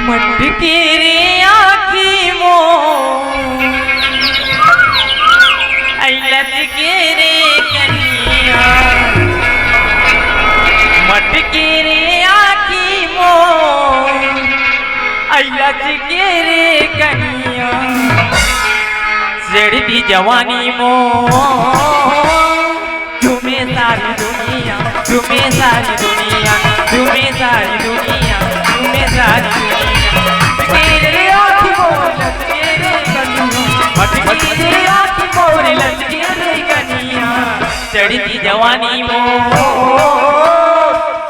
मटकी रे आखी मो लचके रे कनिया, मटकी रे आखी मो लचके रे कनिया, चढ़ती जवानी मो झूमे सारी दुनिया, झूमे सारी दुनिया, झूमे सारी दुनिया, झूमे सारी दुनिया। तेरे आँखी मोर लचके रे कनिया, तेरे आँखी मोर लचके रे कनिया, चढ़ती जवानी मो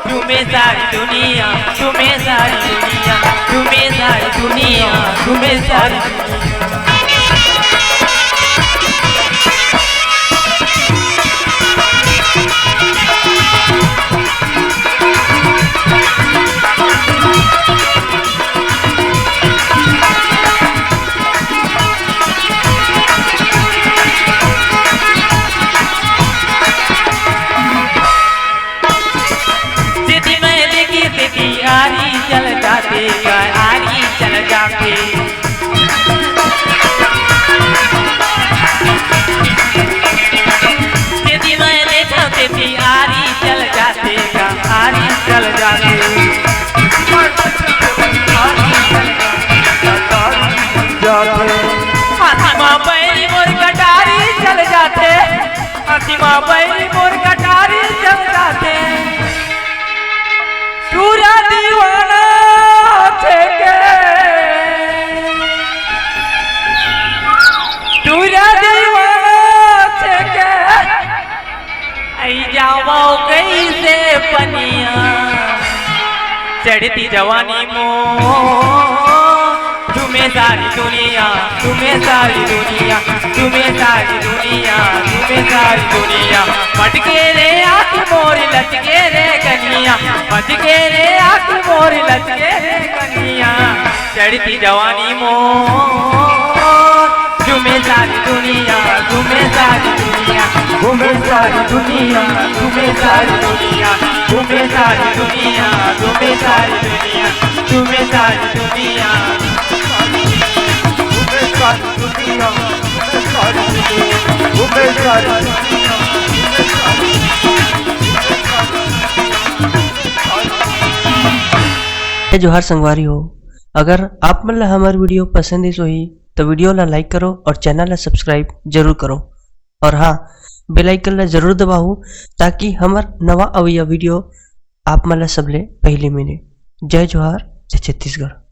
झूमे सारी दुनिया, झूमे सारी दुनिया, झूमे सारी दुनिया, झूमे सारी दुनिया। आरी चल जाते, आरी चल जाते, यदि मैं देखा तेरी आरी चल जाते, आरी चल जाते, हाथीमा बैरी मोर कटारी चल जाते, हाथीमा बैरी मोर कटारी चल जाते। पूरा दीवाना थे के, पूरा दीवाना थे के, आई जाओ कैसे पनिया, चढ़ती जवानी मो झूमे सारी दुनिया, झूमे सारी दुनिया, झूमे सारी दुनिया, झूमे सारी दुनिया। मटके रे आँखी मोर लचके रे कनिया, मटके रे आँखी मोर लचके रे कनिया, चढ़ती जवानी मो झूमे सारी दुनिया, झूमे सारी दुनिया, झूमे सारी दुनिया, झूमे सारी दुनिया, झूमे सारी दुनिया, झूमे सारी दुनिया, झूमे सारी दुनिया, जोहार संगवारी हो। अगर आप मन ला हमार वीडियो पसंद है सोही तो वीडियो ला लाइक करो और चैनल ला सब्सक्राइब जरूर करो, और हाँ बेल आइकन ला जरूर दबाओ ताकि हमार नवा अवैया वीडियो आप मन ला सबले पहले मिले। जय जोहार, जय छत्तीसगढ़।